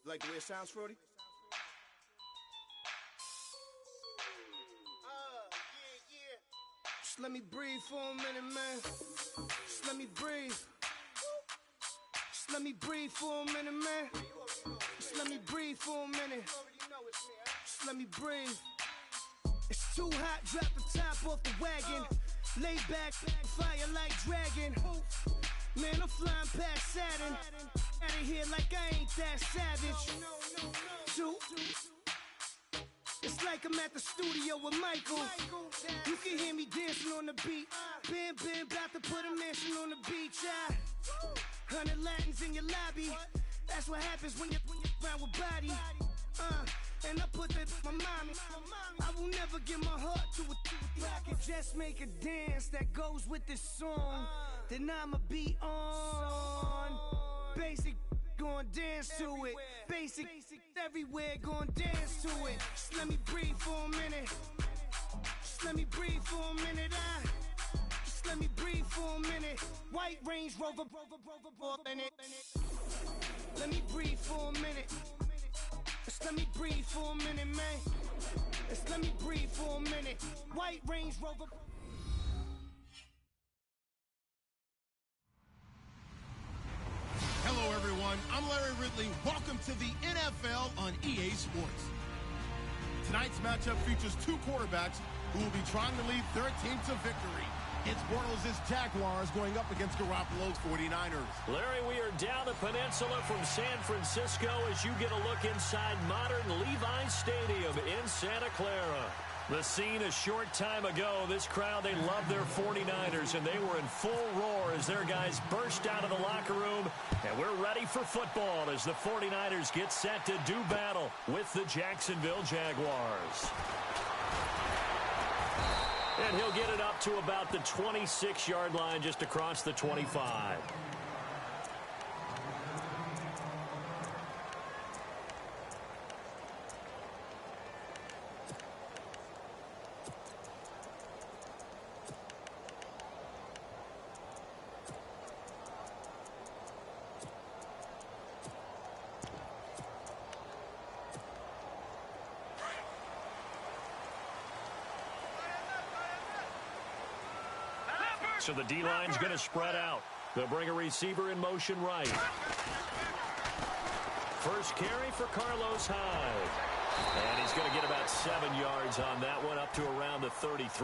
Like the way it sounds, Frody? Just let me breathe for a minute, man. Just let me breathe. Just let me breathe for a minute, man. Just let me breathe for a minute. Just let me breathe. It's too hot, drop the top off the wagon. Lay back, fire like dragon. Man, I'm flying past Saturn. Out of here like I ain't that savage. Two. It's like I'm at the studio with Michael. You can hear me dancing on the beat. Bam, bam, about to put a mansion on the beach. 100 Latins in your lobby. That's what happens when you're around with body. And I put that in my mommy. I will never give my heart to a I can just make a dance that goes with this song. Then I'ma be on. Basic, gon' dance to it. Basic, everywhere, gon' dance to it. Just let me breathe for a minute. Just let me breathe for a minute. Just let me breathe for a minute. White Range Rover, in it. Let me breathe for a minute. Just let me breathe for a minute, man. Just let me breathe for a minute. White Range Rover. Hello, everyone. I'm Larry Ridley. Welcome to the NFL on EA Sports. Tonight's matchup features two quarterbacks who will be trying to lead their team to victory. It's Bortles' Jaguars going up against Garoppolo's 49ers. Larry, we are down the peninsula from San Francisco as you get a look inside modern Levi's Stadium in Santa Clara. The scene a short time ago, this crowd, they love their 49ers, and they were in full roar as their guys burst out of the locker room. And we're ready for football as the 49ers get set to do battle with the Jacksonville Jaguars. And he'll get it up to about the 26-yard line just across the 25. So the D-line's going to spread out. They'll bring a receiver in motion right. First carry for Carlos Hyde. And he's going to get about 7 yards on that one, up to around the 33.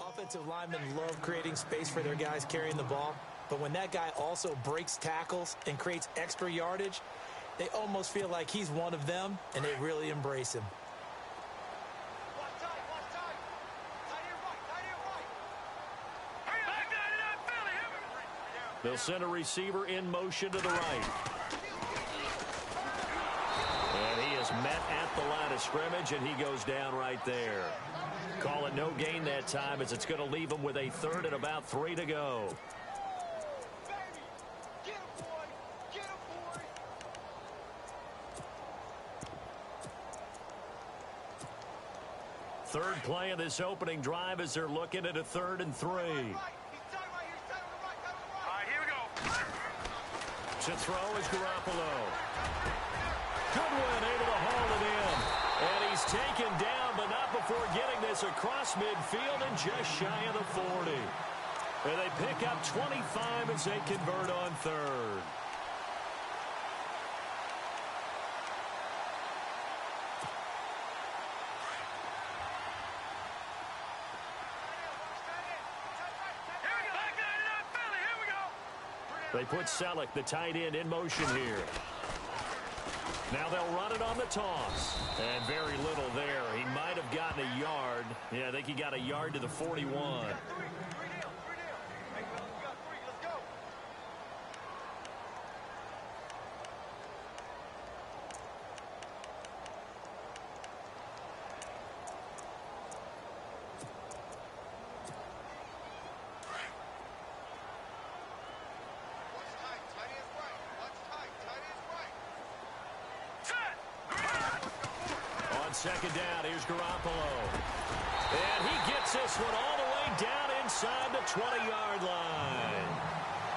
Offensive linemen love creating space for their guys carrying the ball, but when that guy also breaks tackles and creates extra yardage, they almost feel like he's one of them, and they really embrace him. They'll send a receiver in motion to the right. And he is met at the line of scrimmage, and he goes down right there. Call it no gain that time as it's going to leave him with a third and about 3 to go. Third play of this opening drive as they're looking at a 3rd and 3. To throw is Garoppolo. Goodwin able to haul it in. And he's taken down, but not before getting this across midfield and just shy of the 40. And they pick up 25 as they convert on 3rd. They put Selleck, the tight end, in motion here. Now they'll run it on the toss. And very little there. He might have gotten a yard. Yeah, I think he got a yard to the 41. second down. Here's Garoppolo. And he gets this one all the way down inside the 20-yard line.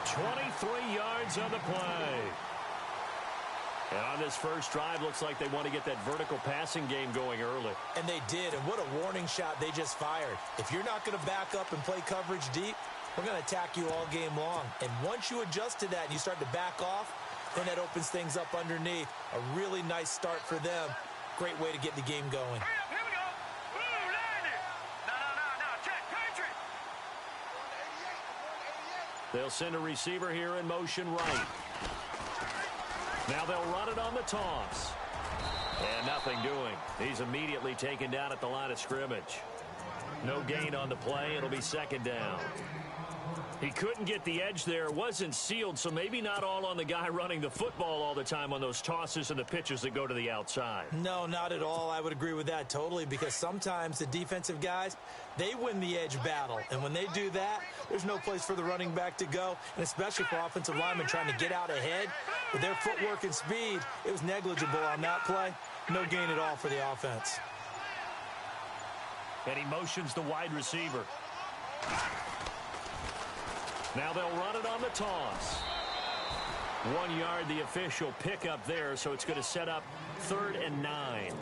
23 yards on the play. And on this first drive, looks like they want to get that vertical passing game going early. And they did, and what a warning shot they just fired. If you're not going to back up and play coverage deep, we're going to attack you all game long. And once you adjust to that and you start to back off, then that opens things up underneath. A really nice start for them. Great way to get the game going. Here we go. Blue, 90. No, check, country. They'll send a receiver here in motion right. Now they'll run it on the toss. And nothing doing. He's immediately taken down at the line of scrimmage. No gain on the play. It'll be second down. He couldn't get the edge there. Wasn't sealed, so maybe not all on the guy running the football all the time on those tosses and the pitches that go to the outside. No, not at all. I would agree with that totally, because sometimes the defensive guys, they win the edge battle. And when they do that, there's no place for the running back to go, and especially for offensive linemen trying to get out ahead. With their footwork and speed, it was negligible on that play. No gain at all for the offense. And he motions the wide receiver. Now they'll run it on the toss. 1 yard, the official pickup there, so it's going to set up 3rd and 9.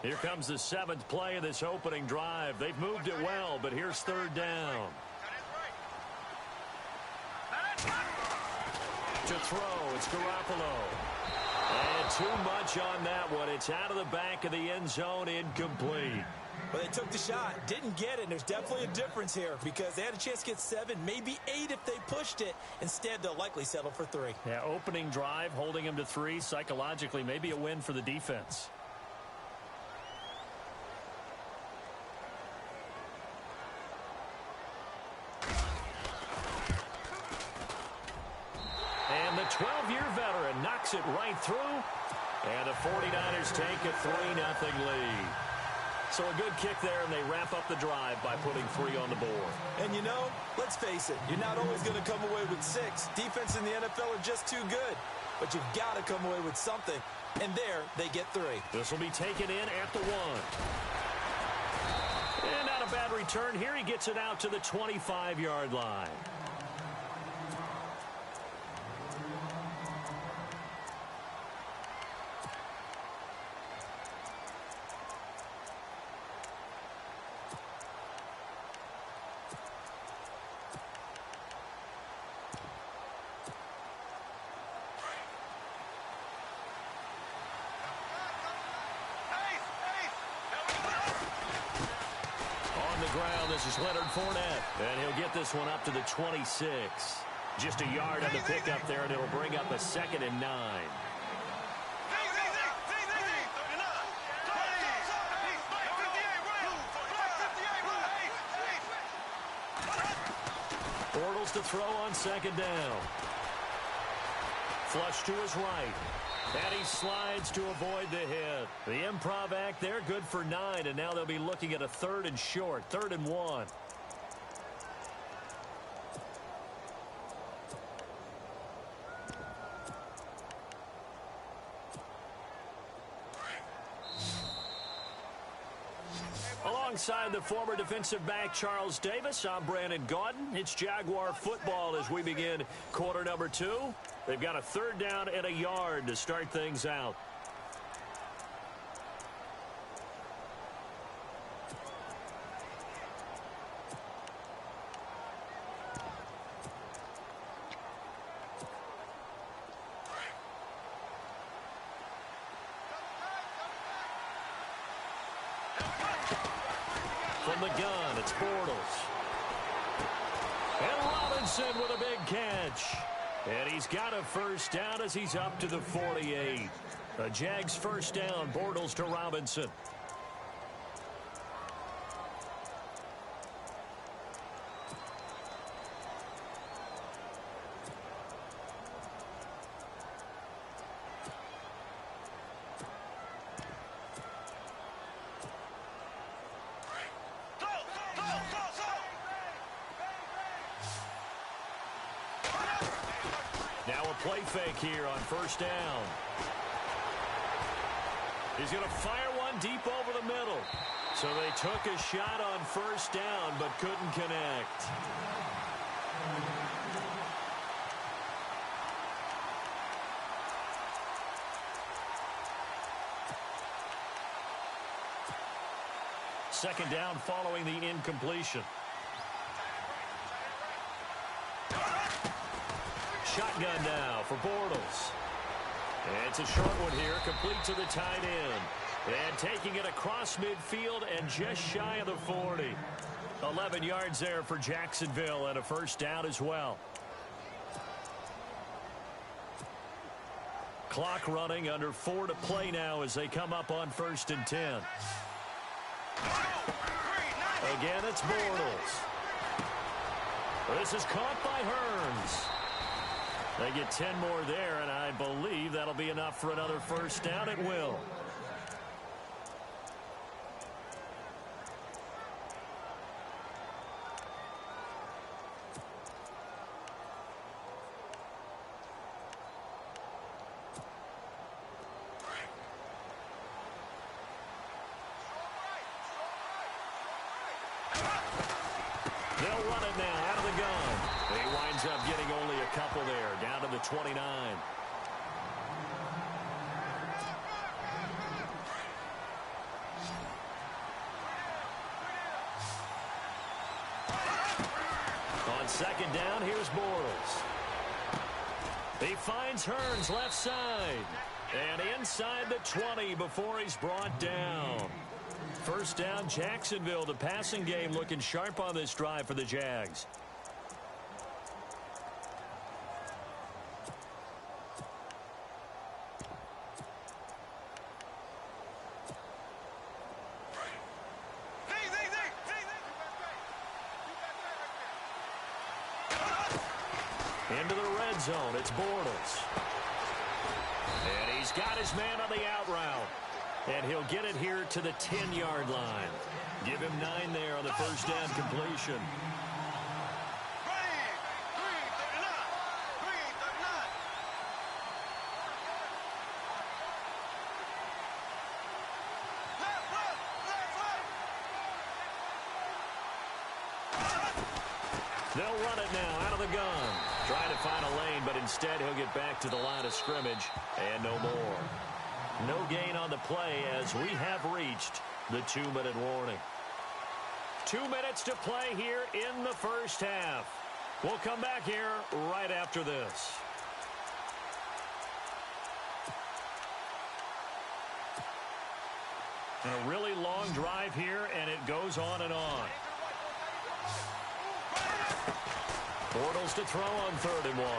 Here comes the 7th play of this opening drive. They've moved it well, but here's 3rd down. To throw, it's Garoppolo. And too much on that one. It's out of the back of the end zone, incomplete. Well, they took the shot, didn't get it, and there's definitely a difference here because they had a chance to get 7, maybe 8 if they pushed it. Instead, they'll likely settle for 3. Yeah, opening drive, holding them to 3, psychologically, maybe a win for the defense. And the 12-year veteran knocks it right through. And the 49ers take a 3-0 lead. So a good kick there, and they wrap up the drive by putting 3 on the board. And you know, let's face it, you're not always going to come away with 6. Defense in the NFL are just too good. But you've got to come away with something. And there, they get 3. This will be taken in at the 1. And not a bad return. Here he gets it out to the 25-yard line. This is Leonard Fournette, and he'll get this one up to the 26. Just a yard on the pickup there, and it'll bring up a 2nd and 9. Bortles to throw on 2nd down. Flush to his right. And he slides to avoid the hit. The improv act there, good for 9, and now they'll be looking at a 3rd and short, 3rd and 1. Alongside the former defensive back Charles Davis, I'm Brandon Gaudin. It's Jaguar football as we begin quarter number 2. They've got a 3rd down and a yard to start things out. From the gun, it's Bortles. And Robinson with a big catch. And he's got a 1st down as he's up to the 48. The Jags 1st down, Bortles to Robinson. play fake here on first down. He's going to fire one deep over the middle. So they took a shot on first down but couldn't connect. Second down following the incompletion. Shotgun now for Bortles. And it's a short one here, complete to the tight end. And taking it across midfield and just shy of the 40. 11 yards there for Jacksonville and a first down as well. Clock running, under 4 to play now as they come up on 1st and 10. Again, it's Bortles. This is caught by Hearns. They get 10 more there, and I believe that'll be enough for another first down. It will. They'll run it now out of the gun. He winds up getting only a couple there, down to the 29. On second down, here's Bortles. He finds Hearns left side. And inside the 20 before he's brought down. First down, Jacksonville. The passing game looking sharp on this drive for the Jags. Into the red zone, it's Bortles. And he's got his man on the out route. And he'll get it here to the 10-yard line. Give him 9 there on the first down completion. They'll run it now out of the gun. Trying to find a lane, but instead he'll get back to the line of scrimmage and no more. No gain on the play as we have reached the 2-minute warning. 2 minutes to play here in the first half. We'll come back here right after this. And a really long drive here, and it goes on and on. Bortles to throw on 3rd and 1.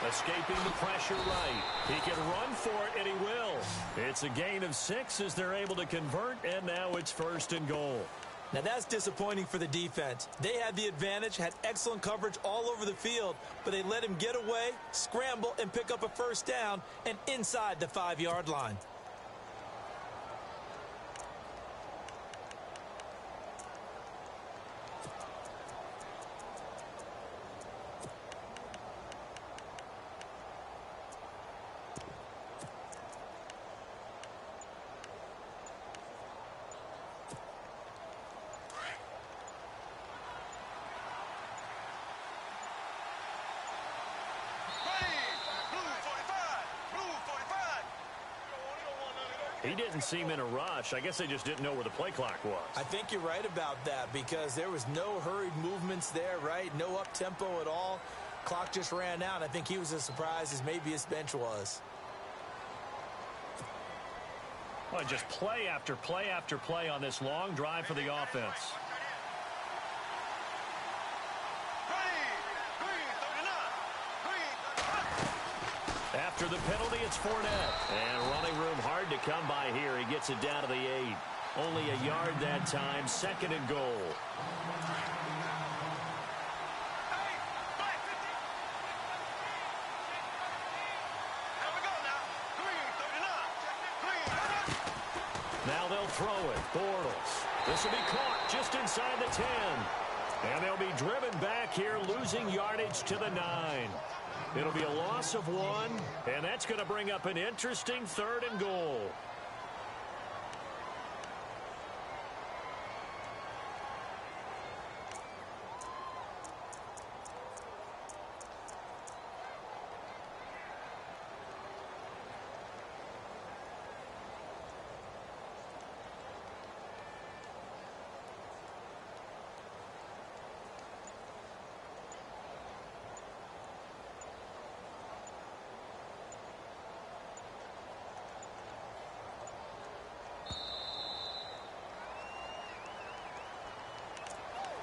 Escaping the pressure right. He can run for it, and he will. It's a gain of 6 as they're able to convert, and now it's 1st and goal. Now that's disappointing for the defense. They had the advantage, had excellent coverage all over the field, but they let him get away, scramble, and pick up a first down, and inside the 5-yard line. He didn't seem in a rush. I guess they just didn't know where the play clock was. I think you're right about that because there was no hurried movements there, right? No up-tempo at all. Clock just ran out. I think he was as surprised as maybe his bench was. Well, just play after play after play on this long drive for the offense. After the penalty, it's Fournette. And running room hard to come by here. He gets it down to the 8. Only a yard that time. 2nd and goal. Now they'll throw it. Bortles. This will be caught just inside the 10. And they'll be driven back here, losing yardage to the 9. It'll be a loss of 1, and that's going to bring up an interesting 3rd and goal.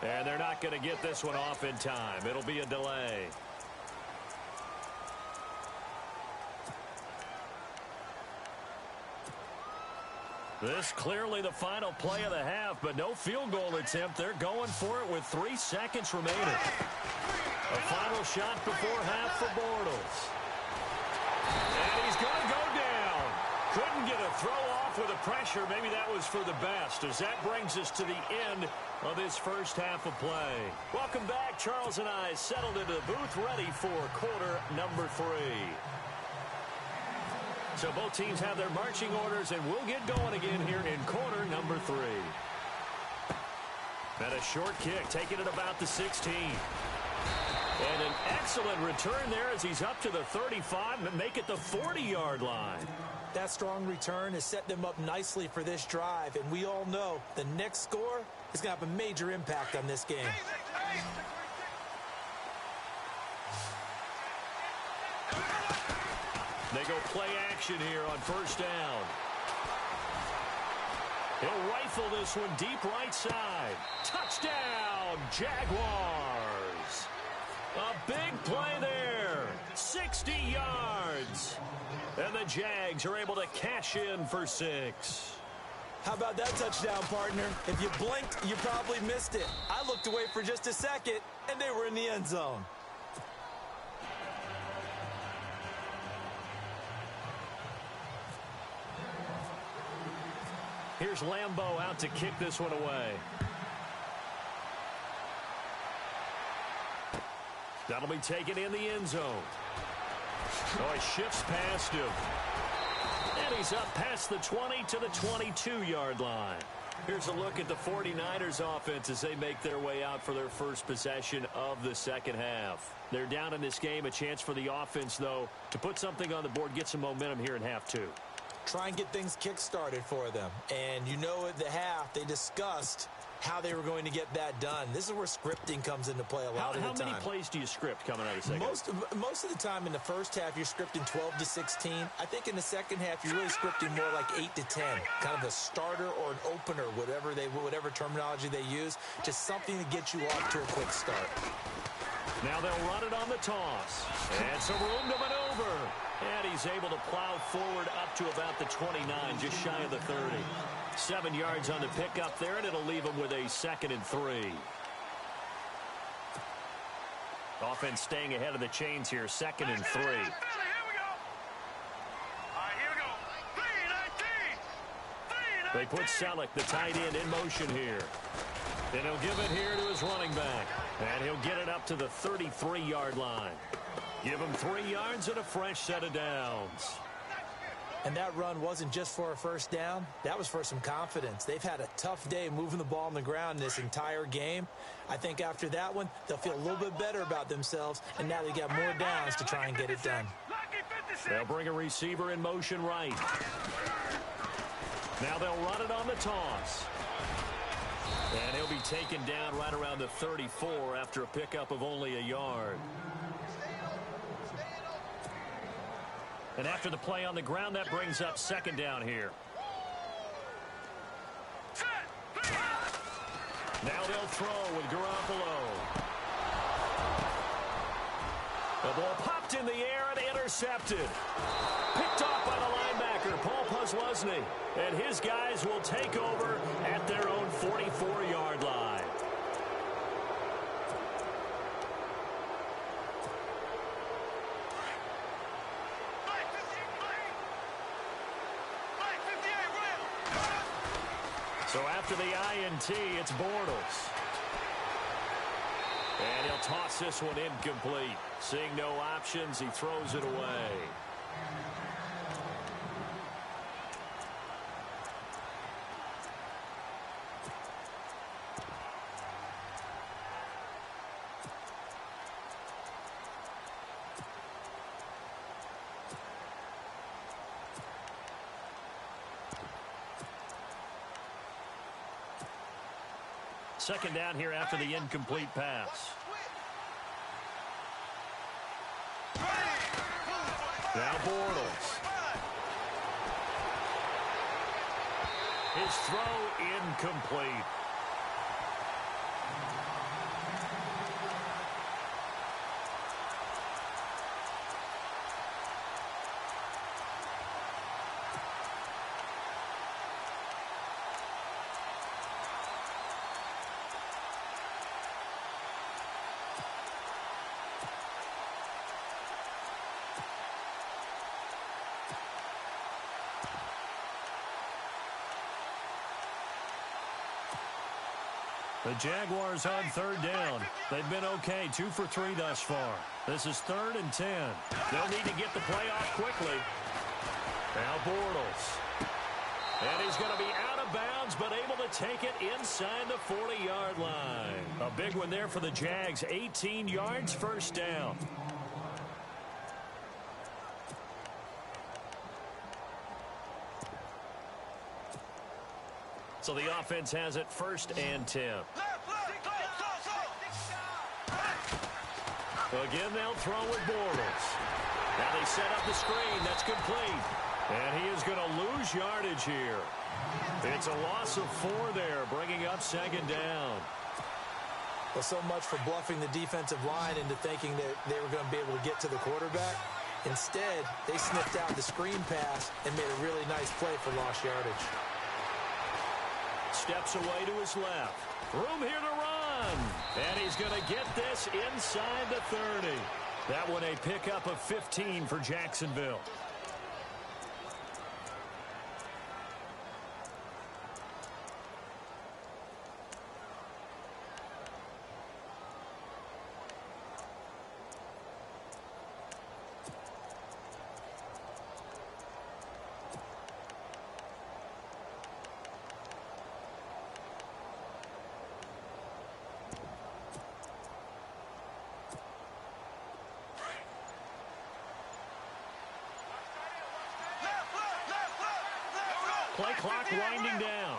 And they're not going to get this one off in time. It'll be a delay. This clearly the final play of the half, but no field goal attempt. They're going for it with 3 seconds remaining. A final shot before half for Bortles. And he's going to go down. Couldn't get a throw off with the pressure. Maybe that was for the best, as that brings us to the end of this first half of play. Welcome back. Charles and I settled into the booth, ready for quarter number 3. So both teams have their marching orders, and we'll get going again here in quarter number 3. And a short kick, taking it about the 16. And an excellent return there as he's up to the 35 and make it the 40-yard line. That strong return has set them up nicely for this drive, and we all know the next score is going to have a major impact on this game. They go play action here on first down. He'll rifle this one deep right side. Touchdown, Jaguars. A big play there. 60 yards. And the Jags are able to cash in for 6. How about that touchdown, partner? If you blinked, you probably missed it. I looked away for just a second, and they were in the end zone. Here's Lambeau out to kick this one away. That'll be taken in the end zone. Oh, he shifts past him. And he's up past the 20 to the 22-yard line. Here's a look at the 49ers offense as they make their way out for their first possession of the second half. They're down in this game. A chance for the offense, though, to put something on the board, get some momentum here in half 2. Try and get things kick-started for them. And you know at the half, they discussed how they were going to get that done. This is where scripting comes into play a lot of the time. How many plays do you script coming out of the second? Most of the time in the first half, you're scripting 12 to 16. I think in the second half, you're really scripting more like 8 to 10. Kind of a starter or an opener, whatever terminology they use. Just something to get you off to a quick start. Now they'll run it on the toss. And some room to maneuver. And he's able to plow forward up to about the 29, just shy of the 30. 7 yards on the pickup there, and it'll leave him with a 2nd and 3. Offense staying ahead of the chains here, 2nd and 3. They put Selleck, the tight end, in motion here. And he'll give it here to his running back. And he'll get it up to the 33-yard line. Give him 3 yards and a fresh set of downs. And that run wasn't just for a first down. That was for some confidence. They've had a tough day moving the ball on the ground this entire game. I think after that one, they'll feel a little bit better about themselves, and now they got more downs to try and get it done. They'll bring a receiver in motion right. Now they'll run it on the toss. And he'll be taken down right around the 34 after a pickup of only a yard. And after the play on the ground, that brings up 2nd down here. Now they'll throw with Garoppolo. The ball popped in the air and intercepted. Picked off by the linebacker, Paul Posluszny. And his guys will take over at their own 44-yard line. So after the INT, it's Bortles. And he'll toss this one incomplete. Seeing no options, he throws it away. Second down here after the incomplete pass. Now Bortles. His throw incomplete. The Jaguars on third down. They've been okay, 2 for 3 thus far. This is 3rd and 10. They'll need to get the play off quickly. Now Bortles. And he's going to be out of bounds, but able to take it inside the 40-yard line. A big one there for the Jags, 18 yards, first down. So the offense has it 1st and 10. Again, they'll throw with Bortles. Now they set up the screen. That's complete. And he is going to lose yardage here. It's a loss of 4 there, bringing up 2nd down. Well, so much for bluffing the defensive line into thinking that they were going to be able to get to the quarterback. Instead, they sniffed out the screen pass and made a really nice play for lost yardage. Steps away to his left. Room here to run. And he's going to get this inside the 30. That one a pickup of 15 for Jacksonville. Play clock winding down.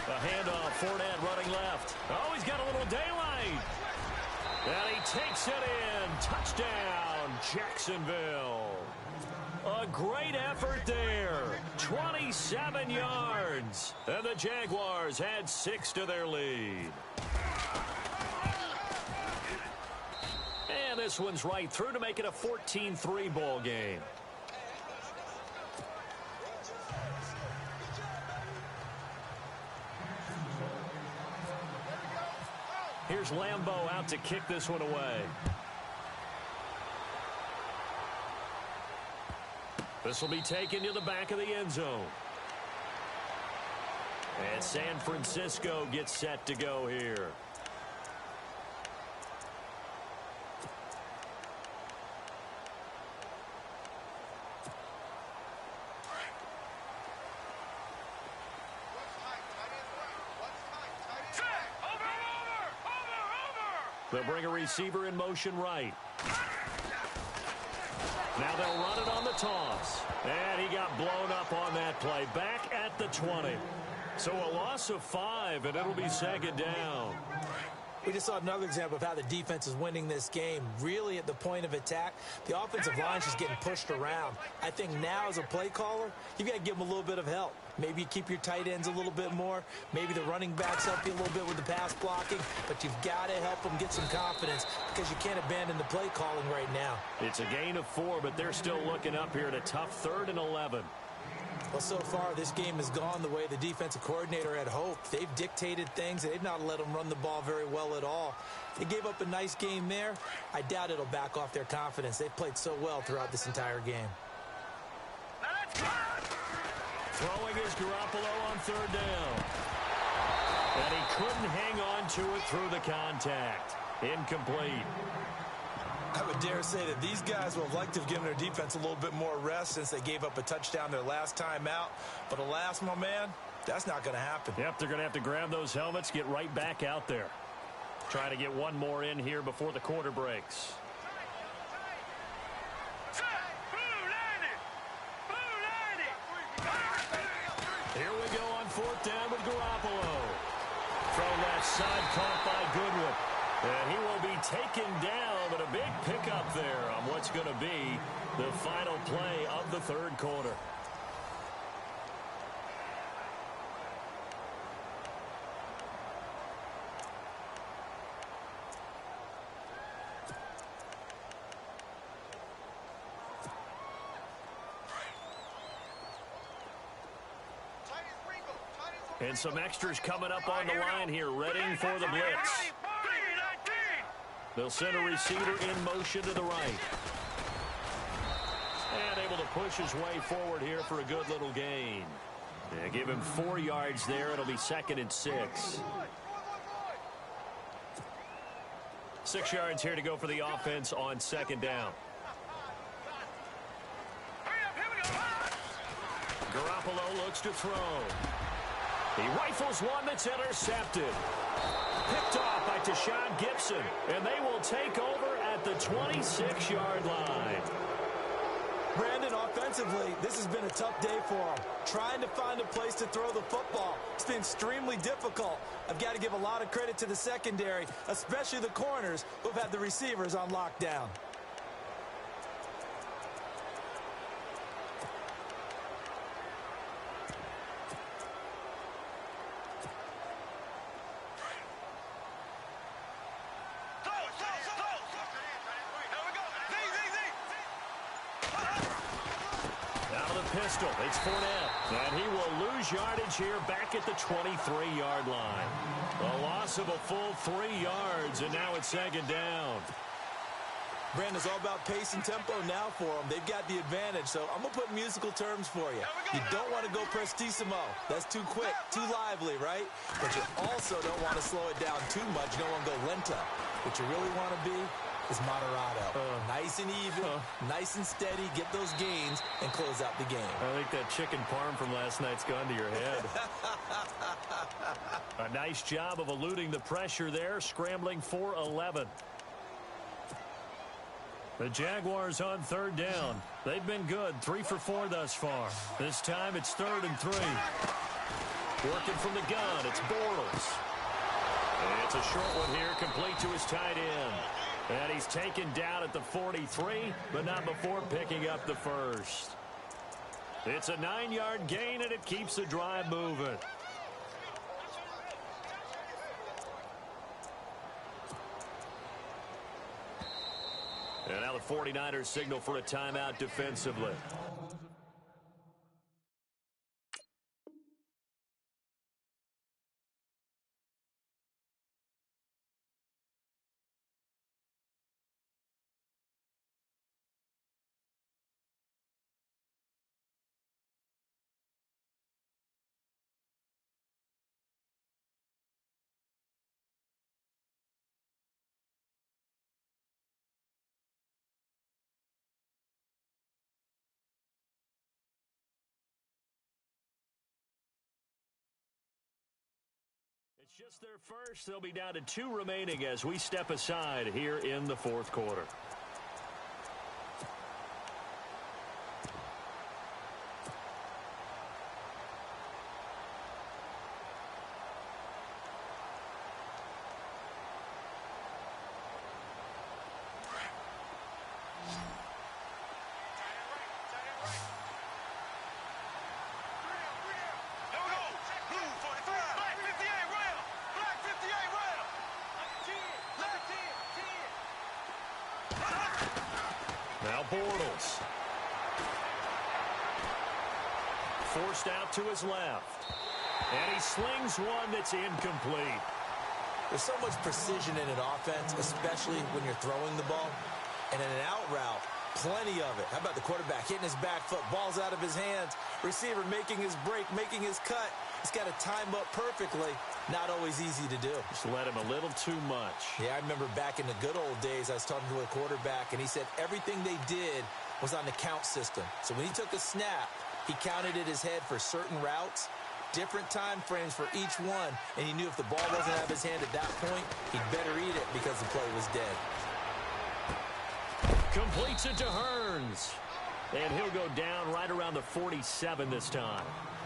A handoff, Fournette running left. Oh, he's got a little daylight. And he takes it in. Touchdown, Jacksonville. A great effort there. 27 yards. And the Jaguars add 6 to their lead. And this one's right through to make it a 14-3 ball game. Here's Lambeau out to kick this one away. This will be taken to the back of the end zone. And San Francisco gets set to go here. They'll bring a receiver in motion right. Now they'll run it on the toss. And he got blown up on that play. Back at the 20. So a loss of 5, and it'll be 2nd down. We just saw another example of how the defense is winning this game. Really at the point of attack, the offensive line's just getting pushed around. I think now as a play caller, you've got to give them a little bit of help. Maybe you keep your tight ends a little bit more. Maybe the running backs help you a little bit with the pass blocking. But you've got to help them get some confidence because you can't abandon the play calling right now. It's a gain of 4, but they're still looking up here at a tough 3rd and 11. Well, so far, this game has gone the way the defensive coordinator had hoped. They've dictated things, and they've not let them run the ball very well at all. They gave up a nice game there. I doubt it'll back off their confidence. They've played so well throughout this entire game. Throwing is Garoppolo on 3rd down. And he couldn't hang on to it through the contact. Incomplete. I would dare say that these guys would have liked to have given their defense a little bit more rest since they gave up a touchdown their last time out. But alas, my man, that's not going to happen. Yep, they're going to have to grab those helmets, get right back out there. Trying to get one more in here before the quarter breaks. Here we go on fourth down with Garoppolo. Throw left side, caught by Goodwin. And he will be taken down, but a big pickup there on what's going to be the final play of the third quarter. And some extras coming up on the line here, readying for the blitz. They'll send a receiver in motion to the right. And able to push his way forward here for a good little gain. Yeah, give him 4 yards there. It'll be 2nd and 6. 6 yards here to go for the offense on 2nd down. Garoppolo looks to throw. He rifles one that's intercepted. Picked off by Deshaun Gibson, and they will take over at the 26-yard line. Brandon, offensively, this has been a tough day for him. Trying to find a place to throw the football. It's been extremely difficult. I've got to give a lot of credit to the secondary, especially the corners who've had the receivers on lockdown. Pistol. It's Fournette. And he will lose yardage here back at the 23-yard line. A loss of a full 3 yards, and now it's 2nd down. Brandon's all about pace and tempo now for them. They've got the advantage, so I'm going to put musical terms for you. You don't want to go prestissimo. That's too quick, too lively, right? But you also don't want to slow it down too much. You don't want to go lento. What you really want to be is moderato. Nice and even, nice and steady, get those gains, and close out the game. I think that chicken parm from last night's gone to your head. A nice job of eluding the pressure there, scrambling for 11. The Jaguars on 3rd down. They've been good, 3 for 4 thus far. This time it's 3rd and 3. Working from the gun, it's Bortles. And it's a short one here, complete to his tight end. And he's taken down at the 43, but not before picking up the first. It's a 9-yard gain, and it keeps the drive moving. And now the 49ers signal for a timeout defensively. It's just their first. They'll be down to 2 remaining as we step aside here in the 4th quarter. Now Bortles. Forced out to his left. And he slings one that's incomplete. There's so much precision in an offense, especially when you're throwing the ball. And in an out route, plenty of it. How about the quarterback hitting his back foot, ball's out of his hands, receiver making his break, making his cut, He's got to time up perfectly. Not always easy to do. Just let him a little too much. Yeah, I remember back in the good old days, I was talking to a quarterback, and he said everything they did was on the count system. So when he took a snap, he counted in his head for certain routes, different time frames for each one, and he knew if the ball wasn't out of his hand at that point, he'd better eat it because the play was dead. Completes it to Hearns. And he'll go down right around the 47 this time.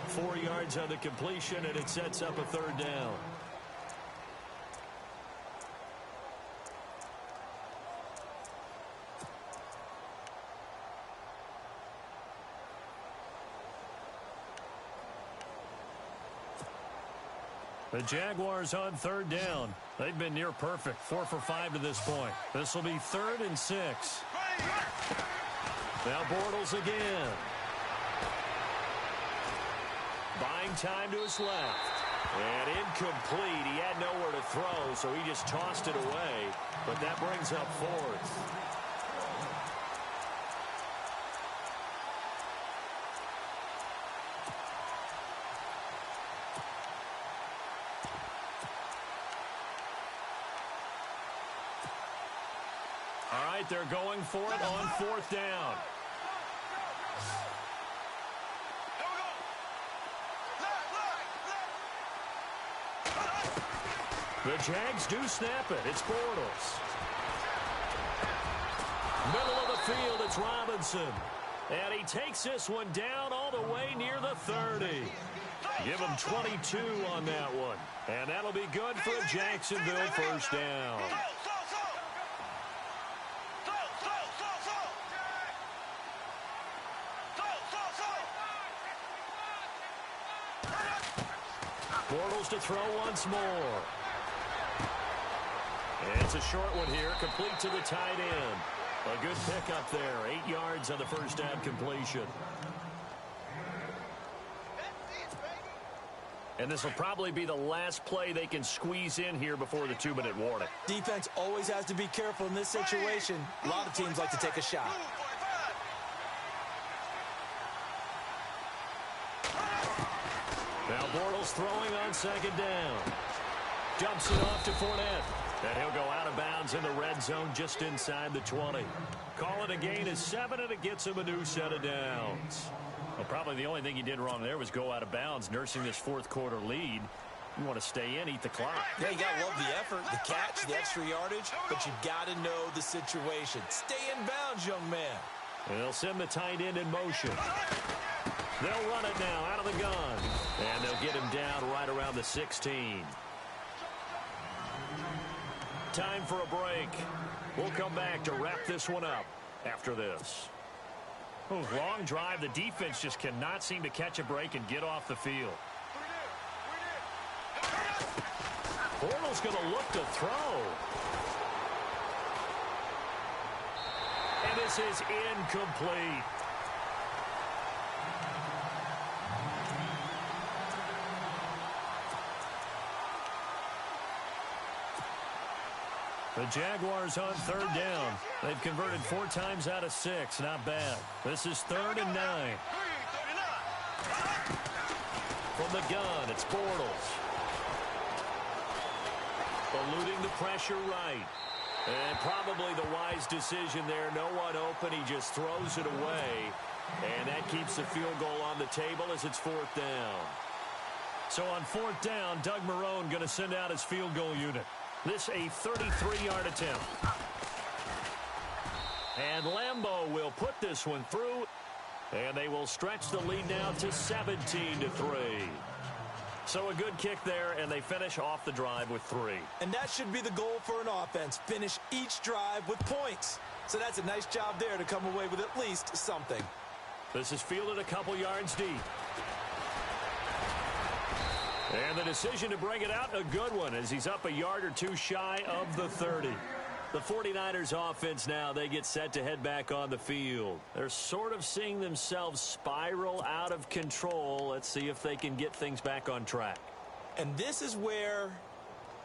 4 yards on the completion, and it sets up a third down. The Jaguars on third down. They've been near perfect. 4 for 5 to this point. This will be 3rd and 6. Now Bortles again. Buying time to his left. And incomplete. He had nowhere to throw, so he just tossed it away. But that brings up 4th. All right, they're going for it on 4th down. The Jags do snap it. It's Bortles. Middle of the field, it's Robinson. And he takes this one down all the way near the 30. Give him 22 on that one. And that'll be good for a Jacksonville first down. Bortles to throw once more. And it's a short one here, complete to the tight end. A good pickup there, 8 yards on the first down completion. And this will probably be the last play they can squeeze in here before the 2-minute warning. Defense always has to be careful in this situation. A lot of teams like to take a shot. Now Bortles throwing on 2nd down. Dumps it off to Fournette. And he'll go out of bounds in the red zone just inside the 20. Call it a gain of 7, and it gets him a new set of downs. Well, probably the only thing he did wrong there was go out of bounds, nursing this 4th quarter lead. You want to stay in, eat the clock. Yeah, you got to love the effort, the catch, the extra yardage, but you got to know the situation. Stay in bounds, young man. And they'll send the tight end in motion. They'll run it now out of the gun. And they'll get him down right around the 16. Time for a break. We'll come back to wrap this one up after this. Oh, long drive. The defense just cannot seem to catch a break and get off the field. Bortles going to look to throw. And this is incomplete. The Jaguars on 3rd down. They've converted 4 times out of 6. Not bad. This is 3rd and 9. From the gun, it's Bortles. Eluding the pressure right. And probably the wise decision there. No one open. He just throws it away. And that keeps the field goal on the table as it's 4th down. So on 4th down, Doug Marrone going to send out his field goal unit. This a 33-yard attempt. And Lambeau will put this one through. And they will stretch the lead now to 17-3. So a good kick there, and they finish off the drive with 3. And that should be the goal for an offense. Finish each drive with points. So that's a nice job there to come away with at least something. This is fielded a couple yards deep. And the decision to bring it out, a good one, as he's up a yard or 2 shy of the 30. The 49ers offense now, they get set to head back on the field. They're sort of seeing themselves spiral out of control. Let's see if they can get things back on track. And this is where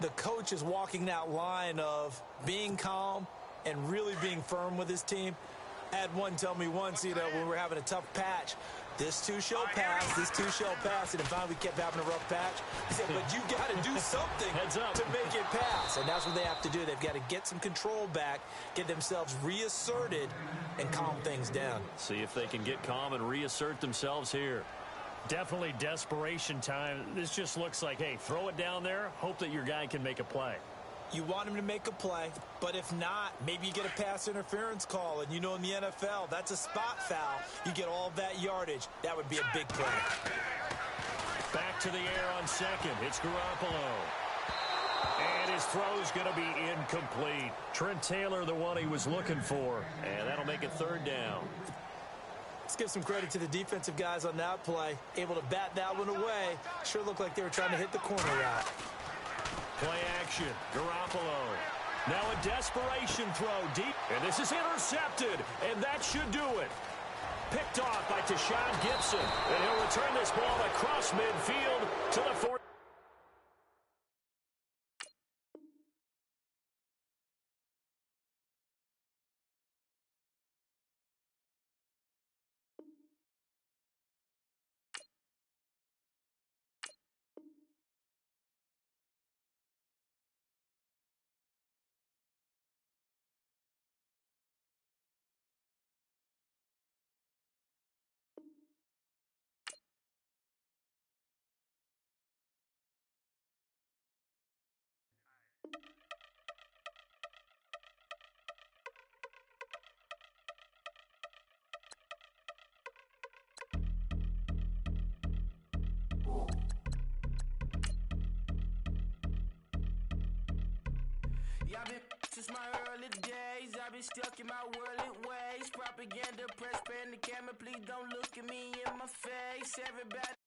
the coach is walking that line of being calm and really being firm with his team. I had one tell me once, when we were having a tough patch, This too shall pass. This too shall pass. And finally, we kept having a rough patch. He said, but you got to do something Heads up to make it pass. And that's what they have to do. They've got to get some control back, get themselves reasserted, and calm things down. See if they can get calm and reassert themselves here. Definitely desperation time. This just looks like, hey, throw it down there, hope that your guy can make a play. You want him to make a play, but if not, maybe you get a pass interference call. And you know in the NFL, that's a spot foul. You get all that yardage. That would be a big play. Back to the air on second. It's Garoppolo. And his throw's going to be incomplete. Trent Taylor, the one he was looking for. And that'll make it third down. Let's give some credit to the defensive guys on that play. Able to bat that one away. Sure looked like they were trying to hit the corner route. Play action. Garoppolo. Now a desperation throw deep. And this is intercepted. And that should do it. Picked off by Tashawn Gibson. And he'll return this ball across midfield to the 40. I've been since my early days. I've been stuck in my worldly ways. Propaganda, press, pen, the camera. Please don't look at me in my face. Everybody.